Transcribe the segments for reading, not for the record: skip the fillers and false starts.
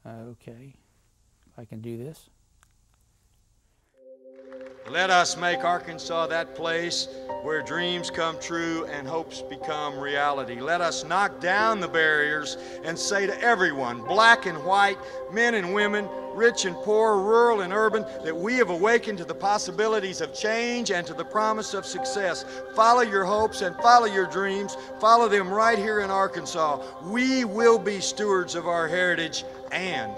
Okay, I can do this. Let us make Arkansas that place where dreams come true and hopes become reality. Let us knock down the barriers and say to everyone, black and white, men and women, rich and poor, rural and urban, that we have awakened to the possibilities of change and to the promise of success. Follow your hopes and follow your dreams. Follow them right here in Arkansas. We will be stewards of our heritage and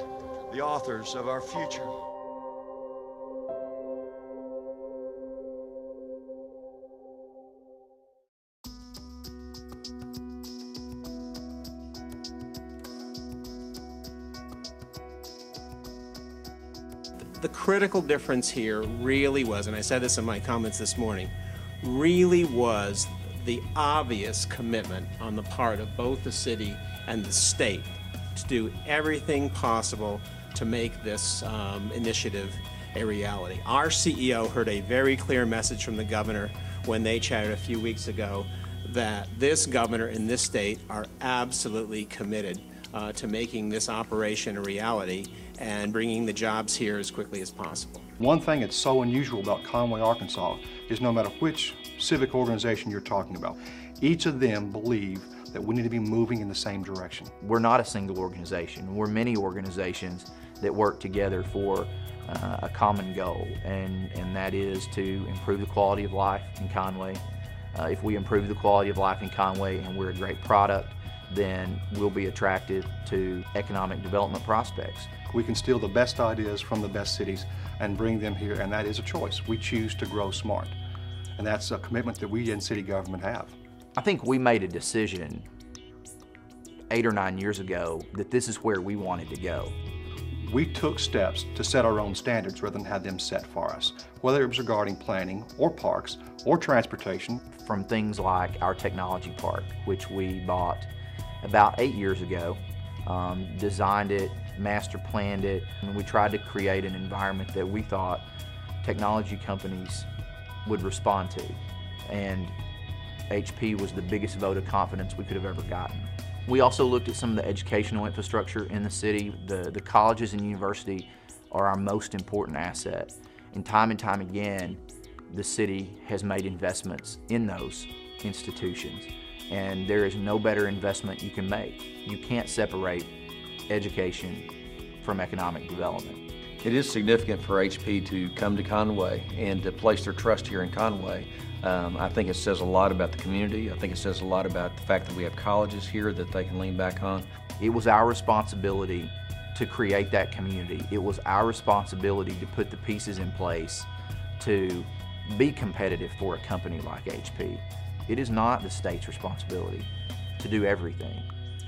the authors of our future. The critical difference here really was, and I said this in my comments this morning, really was the obvious commitment on the part of both the city and the state to do everything possible to make this initiative a reality. Our CEO heard a very clear message from the governor when they chatted a few weeks ago that this governor and this state are absolutely committed to making this operation a reality and bringing the jobs here as quickly as possible. One thing that's so unusual about Conway, Arkansas is no matter which civic organization you're talking about, each of them believe that we need to be moving in the same direction. We're not a single organization. We're many organizations that work together for a common goal, and that is to improve the quality of life in Conway. If we improve the quality of life in Conway and we're a great product, then we'll be attractive to economic development prospects. We can steal the best ideas from the best cities and bring them here, and that is a choice. We choose to grow smart, and that's a commitment that we in city government have. I think we made a decision 8 or 9 years ago that this is where we wanted to go. We took steps to set our own standards rather than have them set for us, whether it was regarding planning or parks or transportation. From things like our technology park, which we bought about 8 years ago, designed it, master planned it, and we tried to create an environment that we thought technology companies would respond to. And HP was the biggest vote of confidence we could have ever gotten. We also looked at some of the educational infrastructure in the city. The colleges and university are our most important asset. And time again, the city has made investments in those institutions. And there is no better investment you can make. You can't separate education from economic development. It is significant for HP to come to Conway and to place their trust here in Conway. I think it says a lot about the community. I think it says a lot about the fact that we have colleges here that they can lean back on. It was our responsibility to create that community. It was our responsibility to put the pieces in place to be competitive for a company like HP. It is not the state's responsibility to do everything.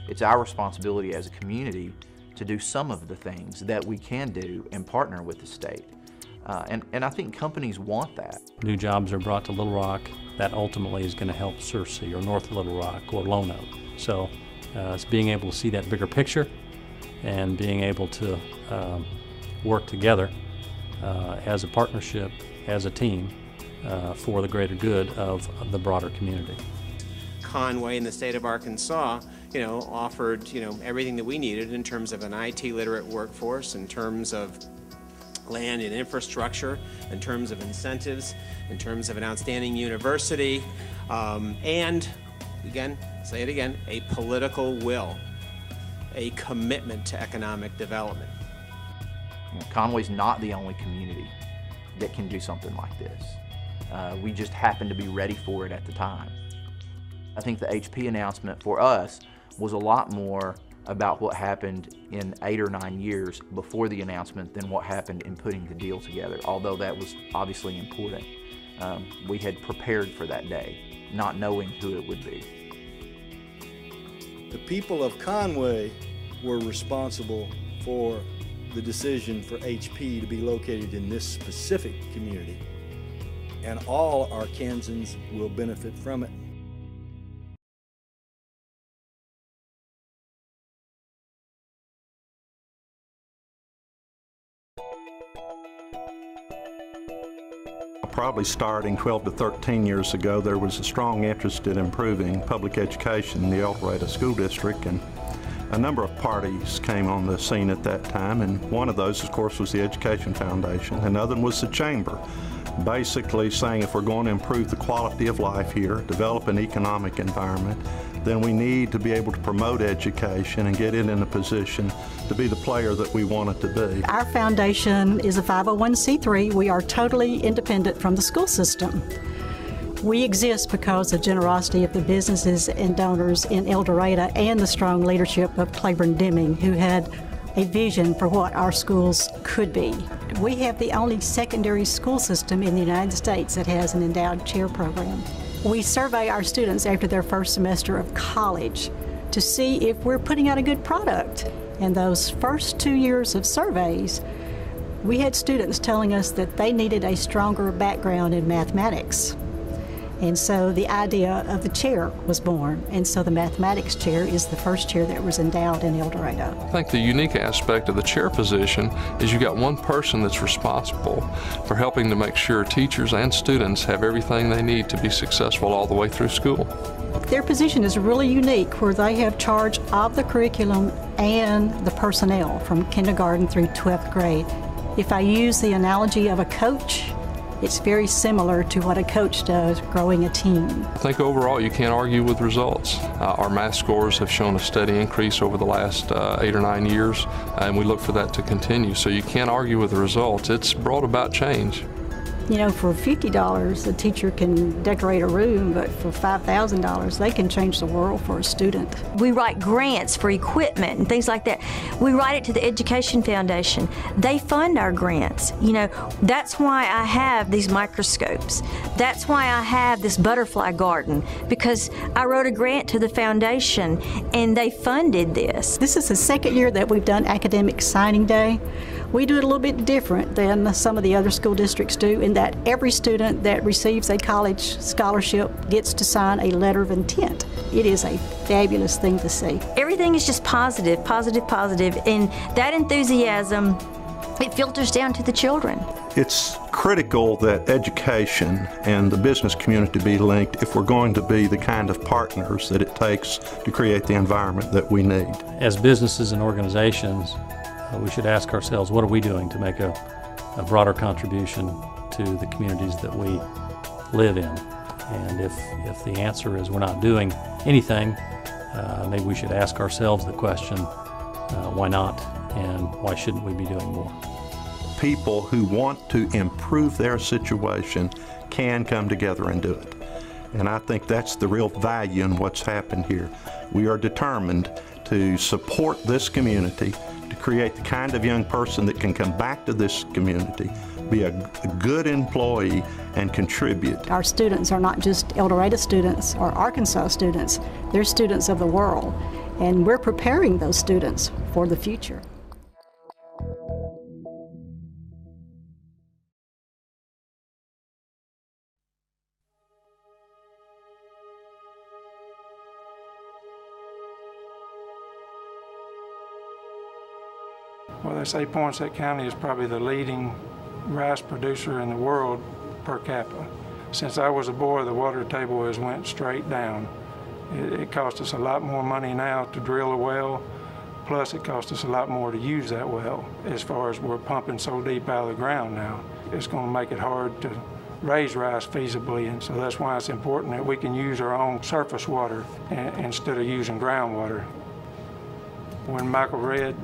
It's our responsibility as a community to do some of the things that we can do and partner with the state. And I think companies want that. New jobs are brought to Little Rock. That ultimately is going to help Searcy or North Little Rock or Lone Oak. So it's being able to see that bigger picture and being able to work together as a partnership, as a team, for the greater good of the broader community. Conway and the state of Arkansas, offered, everything that we needed in terms of an IT literate workforce, in terms of land and infrastructure, in terms of incentives, in terms of an outstanding university, and again, say it again, a political will, a commitment to economic development. Conway's not the only community that can do something like this. We just happened to be ready for it at the time. I think the HP announcement for us was a lot more about what happened in 8 or 9 years before the announcement than what happened in putting the deal together, although that was obviously important. We had prepared for that day, not knowing who it would be. The people of Conway were responsible for the decision for HP to be located in this specific community, and all Arkansans will benefit from it. Probably starting 12 to 13 years ago, there was a strong interest in improving public education in the El Dorado School District, and A number of parties came on the scene at that time, and one of those, of course, was the Education Foundation. Another one was the Chamber, basically saying if we're going to improve the quality of life here, develop an economic environment, then we need to be able to promote education and get it in a position to be the player that we want it to be. Our foundation is a 501c3. We are totally independent from the school system. We exist because of the generosity of the businesses and donors in El Dorado and the strong leadership of Claiborne Deming, who had a vision for what our schools could be. We have the only secondary school system in the United States that has an endowed chair program. We survey our students after their first semester of college to see if we're putting out a good product. In those first 2 years of surveys, we had students telling us that they needed a stronger background in mathematics. And so the idea of the chair was born. And so the mathematics chair is the first chair that was endowed in El Dorado. I think the unique aspect of the chair position is you got one person that's responsible for helping to make sure teachers and students have everything they need to be successful all the way through school. Their position is really unique, where they have charge of the curriculum and the personnel from kindergarten through 12th grade. If I use the analogy of a coach, it's very similar to what a coach does growing a team. I think overall you can't argue with results. Our math scores have shown a steady increase over the last 8 or 9 years, and we look for that to continue. So you can't argue with the results. It's brought about change. You know, for $50, a teacher can decorate a room, but for $5,000, they can change the world for a student. We write grants for equipment and things like that. We write it to the Education Foundation. They fund our grants. You know, that's why I have these microscopes. That's why I have this butterfly garden, because I wrote a grant to the foundation and they funded this. This is the second year that we've done Academic Signing Day. We do it a little bit different than some of the other school districts do, in that every student that receives a college scholarship gets to sign a letter of intent. It is a fabulous thing to see. Everything is just positive, positive, positive, and that enthusiasm, it filters down to the children. It's critical that education and the business community be linked if we're going to be the kind of partners that it takes to create the environment that we need. As businesses and organizations, we should ask ourselves, what are we doing to make a broader contribution to the communities that we live in? And if the answer is we're not doing anything, maybe we should ask ourselves the question, why not, and why shouldn't we be doing more? People who want to improve their situation can come together and do it. And I think that's the real value in what's happened here. We are determined to support this community, to create the kind of young person that can come back to this community, be a good employee, and contribute. Our students are not just El Dorado students or Arkansas students, they're students of the world, and we're preparing those students for the future. Well, they say Poinsett County is probably the leading rice producer in the world per capita. Since I was a boy, the water table has went straight down. It costs us a lot more money now to drill a well, plus it costs us a lot more to use that well. As far as we're pumping so deep out of the ground now, it's going to make it hard to raise rice feasibly, and so that's why it's important that we can use our own surface water instead of using groundwater. When Michael Redd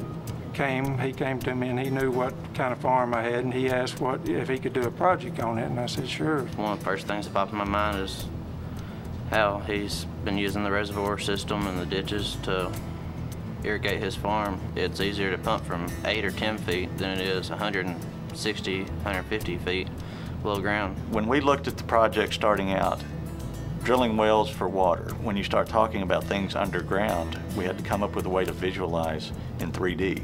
he came to me and he knew what kind of farm I had, and he asked if he could do a project on it, and I said sure. One of the first things that popped in my mind is how he's been using the reservoir system and the ditches to irrigate his farm. It's easier to pump from 8 or 10 feet than it is 160, 150 feet below ground. When we looked at the project starting out, drilling wells for water, when you start talking about things underground, we had to come up with a way to visualize in 3D.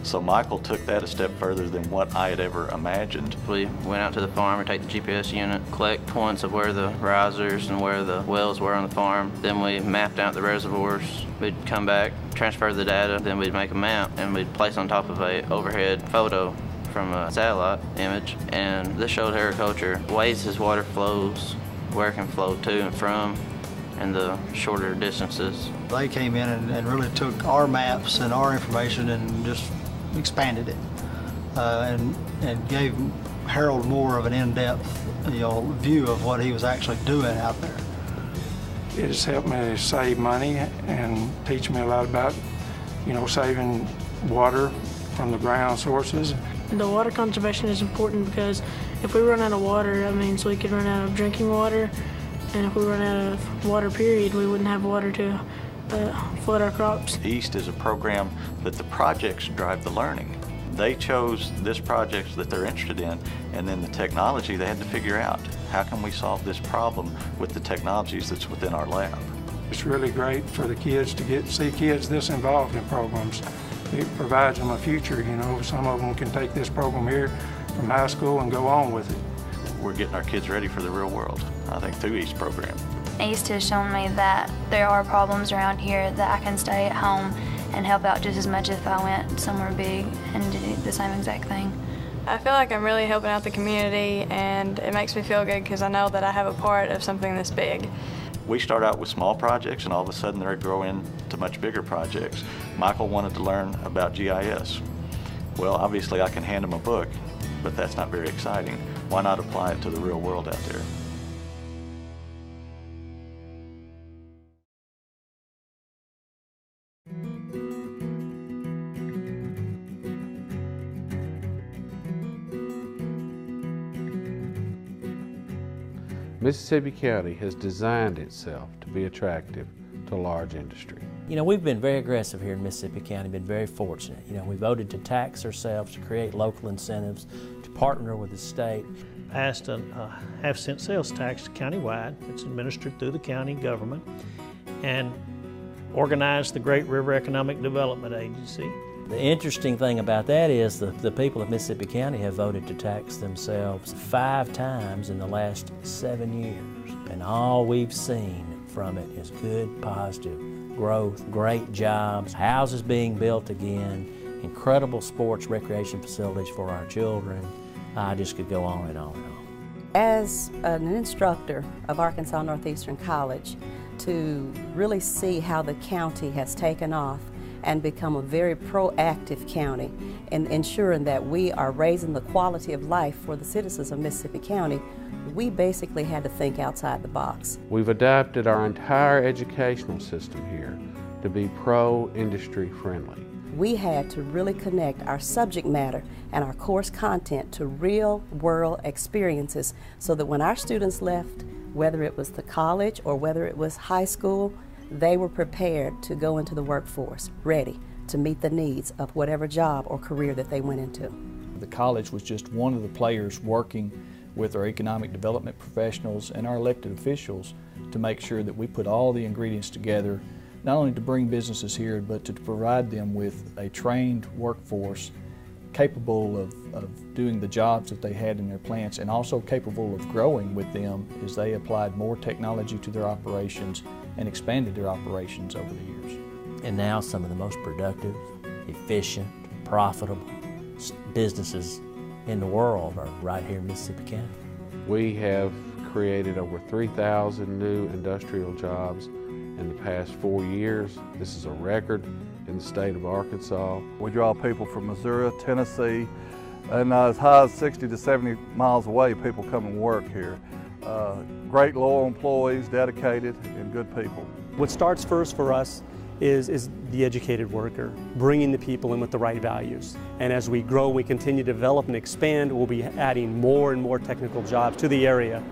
So Michael took that a step further than what I had ever imagined. We went out to the farm and take the GPS unit, collect points of where the risers and where the wells were on the farm. Then we mapped out the reservoirs. We'd come back, transfer the data, then we'd make a map and we'd place on top of a overhead photo from a satellite image. And this showed agriculture, ways his water flows, where it can flow to and from, and the shorter distances. They came in and really took our maps and our information and just expanded it and gave Harold more of an in-depth view of what he was actually doing out there. It has helped me save money and teach me a lot about, saving water from the ground sources. The water conservation is important because if we run out of water, that means we could run out of drinking water, and if we run out of water, period, we wouldn't have water to flood our crops. EAST is a program that the projects drive the learning. They chose this project that they're interested in, and then the technology they had to figure out. How can we solve this problem with the technologies that's within our lab? It's really great for the kids to see kids this involved in programs. It provides them a future, Some of them can take this program here from high school and go on with it. We're getting our kids ready for the real world, I think, through EAST program. EAST has shown me that there are problems around here that I can stay at home and help out just as much if I went somewhere big and did the same exact thing. I feel like I'm really helping out the community, and it makes me feel good because I know that I have a part of something this big. We start out with small projects, and all of a sudden they're growing to much bigger projects. Michael wanted to learn about GIS. Well, obviously I can hand him a book, but that's not very exciting. Why not apply it to the real world out there? Mississippi County has designed itself to be attractive to large industry. We've been very aggressive here in Mississippi County, been very fortunate. We voted to tax ourselves, to create local incentives, to partner with the state. Passed a half-cent sales tax countywide. It's administered through the county government, and organized the Great River Economic Development Agency. The interesting thing about that is the people of Mississippi County have voted to tax themselves 5 times in the last 7 years. And all we've seen from it is good, positive growth, great jobs, houses being built again, incredible sports recreation facilities for our children. I just could go on and on and on. As an instructor of Arkansas Northeastern College, to really see how the county has taken off and become a very proactive county in ensuring that we are raising the quality of life for the citizens of Mississippi County, we basically had to think outside the box. We've adapted our entire educational system here to be pro-industry friendly. We had to really connect our subject matter and our course content to real-world experiences so that when our students left, whether it was the college or whether it was high school, they were prepared to go into the workforce, ready to meet the needs of whatever job or career that they went into. The college was just one of the players working with our economic development professionals and our elected officials to make sure that we put all the ingredients together, not only to bring businesses here, but to provide them with a trained workforce capable of doing the jobs that they had in their plants, and also capable of growing with them as they applied more technology to their operations and expanded their operations over the years. And now some of the most productive, efficient, profitable businesses in the world are right here in Mississippi County. We have created over 3,000 new industrial jobs in the past 4 years. This is a record in the state of Arkansas. We draw people from Missouri, Tennessee, and as high as 60 to 70 miles away, people come and work here. Great loyal employees, dedicated, and good people. What starts first for us is the educated worker, bringing the people in with the right values. And as we grow, we continue to develop and expand, we'll be adding more and more technical jobs to the area.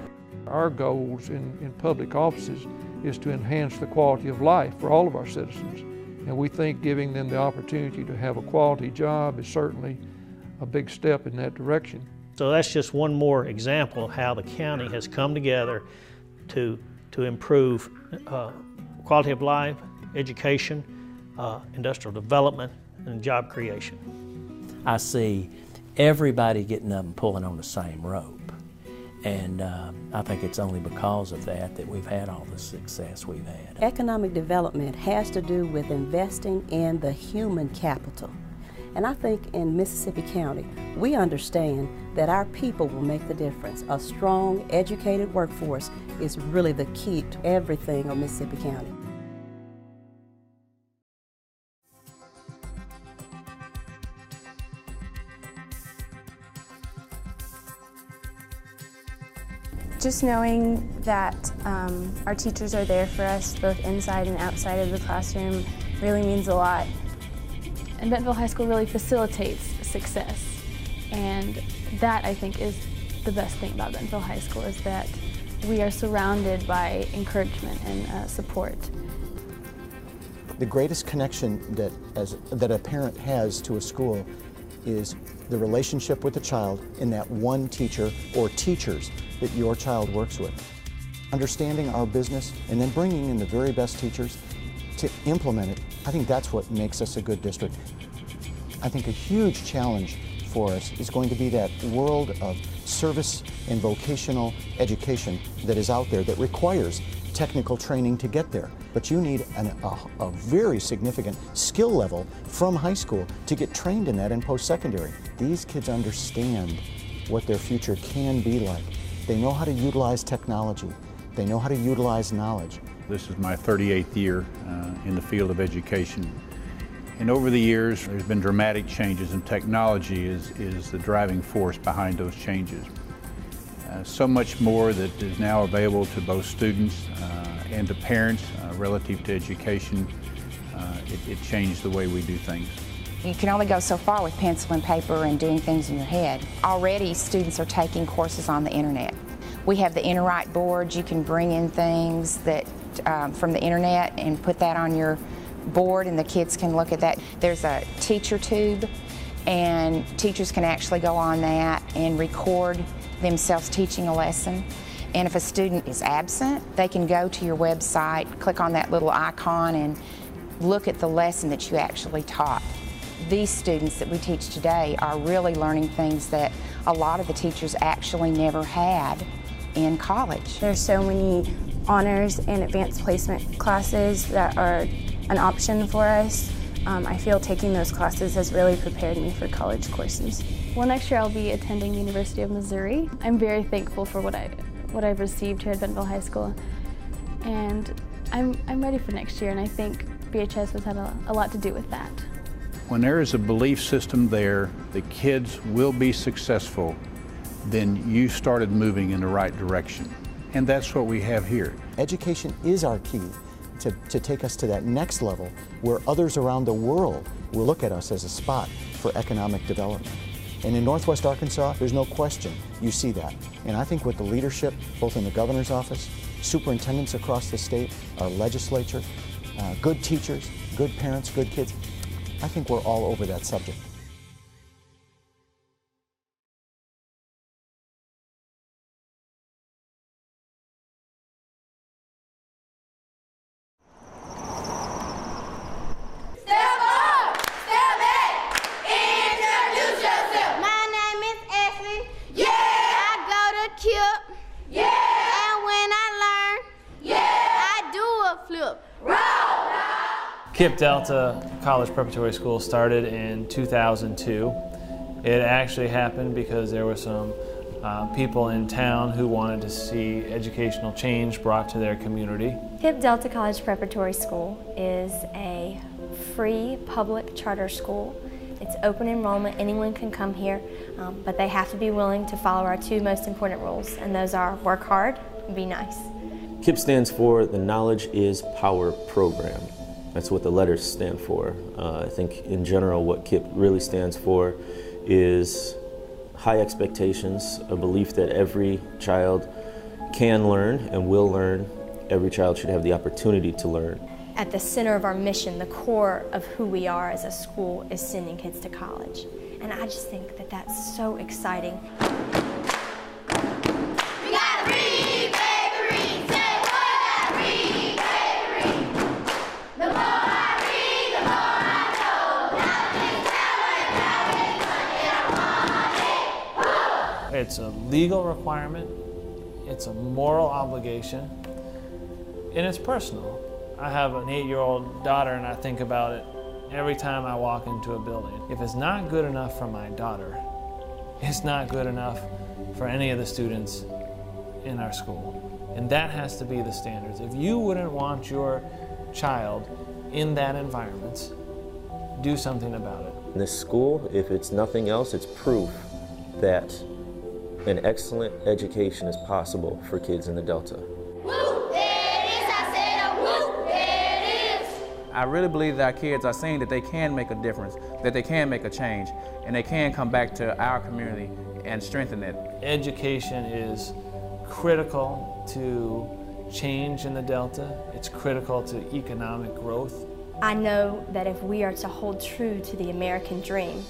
Our goals in public offices is to enhance the quality of life for all of our citizens. And we think giving them the opportunity to have a quality job is certainly a big step in that direction. So that's just one more example of how the county has come together to improve quality of life, education, industrial development, and job creation. I see everybody getting up and pulling on the same rope. And I think it's only because of that we've had all the success we've had. Economic development has to do with investing in the human capital. And I think in Mississippi County, we understand that our people will make the difference. A strong, educated workforce is really the key to everything on Mississippi County. Just knowing that our teachers are there for us, both inside and outside of the classroom, really means a lot. And Bentonville High School really facilitates success. And that, I think, is the best thing about Bentonville High School, is that we are surrounded by encouragement and support. The greatest connection that a parent has to a school is the relationship with the child in that one teacher or teachers that your child works with. Understanding our business and then bringing in the very best teachers to implement it, I think that's what makes us a good district. I think a huge challenge for us is going to be that world of service and vocational education that is out there that requires technical training to get there. But you need a very significant skill level from high school to get trained in that in post-secondary. These kids understand what their future can be like. They know how to utilize technology. They know how to utilize knowledge. This is my 38th year in the field of education. And over the years, there's been dramatic changes, and technology is the driving force behind those changes. So much more that is now available to both students and to parents relative to education. It changed the way we do things. You can only go so far with pencil and paper and doing things in your head. Already students are taking courses on the internet. We have the InterWrite board. You can bring in things that from the internet and put that on your board and the kids can look at that. There's a teacher tube and teachers can actually go on that and record themselves teaching a lesson. And if a student is absent, they can go to your website, click on that little icon and look at the lesson that you actually taught. These students that we teach today are really learning things that a lot of the teachers actually never had in college. There's so many honors and advanced placement classes that are an option for us. I feel taking those classes has really prepared me for college courses. Well, next year I'll be attending the University of Missouri. I'm very thankful for what I've received here at Bentonville High School, and I'm ready for next year, and I think BHS has had a lot to do with that. When there is a belief system there, the kids will be successful, then you started moving in the right direction. And that's what we have here. Education is our key to take us to that next level where others around the world will look at us as a spot for economic development. And in Northwest Arkansas, there's no question you see that. And I think with the leadership, both in the governor's office, superintendents across the state, our legislature, good teachers, good parents, good kids, I think we're all over that subject. KIPP Delta College Preparatory School started in 2002. It actually happened because there were some people in town who wanted to see educational change brought to their community. KIPP Delta College Preparatory School is a free public charter school. It's open enrollment, anyone can come here, but they have to be willing to follow our two most important rules, and those are work hard and be nice. KIPP stands for the Knowledge is Power program. That's what the letters stand for. I think in general what KIPP really stands for is high expectations, a belief that every child can learn and will learn. Every child should have the opportunity to learn. At the center of our mission, the core of who we are as a school is sending kids to college. And I just think that that's so exciting. It's a legal requirement, it's a moral obligation, and it's personal. I have an 8-year-old daughter and I think about it every time I walk into a building. If it's not good enough for my daughter, it's not good enough for any of the students in our school. And that has to be the standards. If you wouldn't want your child in that environment, do something about it. In this school, if it's nothing else, it's proof that an excellent education is possible for kids in the Delta. Whoop, there it is, I said, whoop, there it is. I really believe that our kids are seeing that they can make a difference, that they can make a change, and they can come back to our community and strengthen it. Education is critical to change in the Delta. It's critical to economic growth. I know that if we are to hold true to the American dream,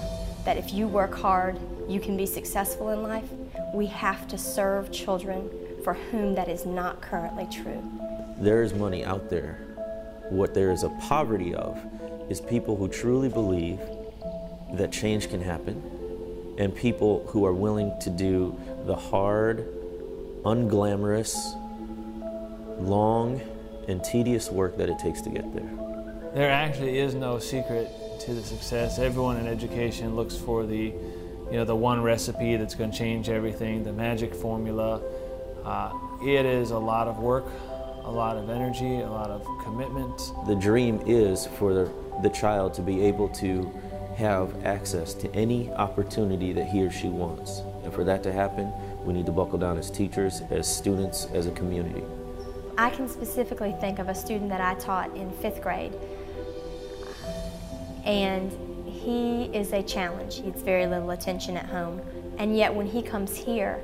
that if you work hard, you can be successful in life, we have to serve children for whom that is not currently true. There is money out there. What there is a poverty of is people who truly believe that change can happen, and people who are willing to do the hard, unglamorous, long, and tedious work that it takes to get there. There actually is no secret to the success. Everyone in education looks for the one recipe that's going to change everything, the magic formula. It is a lot of work, a lot of energy, a lot of commitment. The dream is for the child to be able to have access to any opportunity that he or she wants. And for that to happen, we need to buckle down as teachers, as students, as a community. I can specifically think of a student that I taught in 5th grade. And he is a challenge. He gets very little attention at home. And yet when he comes here,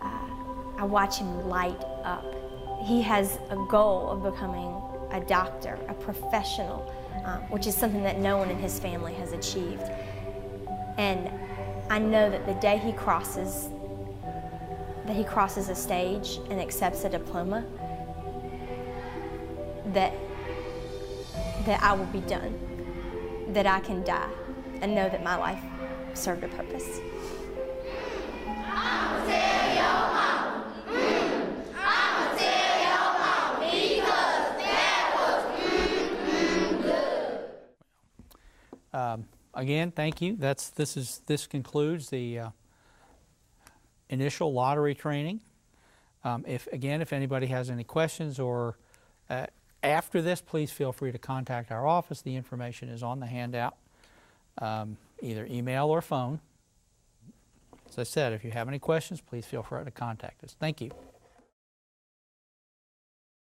I watch him light up. He has a goal of becoming a doctor, a professional, which is something that no one in his family has achieved. And I know that the day he crosses a stage and accepts a diploma, that I will be done. That I can die and know that my life served a purpose. I'ma tell your mama, I'ma tell your mama, because that was good. Again, thank you. This concludes the initial lottery training. If anybody has any questions or after this, please feel free to contact our office. The information is on the handout, either email or phone. As I said, if you have any questions, please feel free to contact us. Thank you.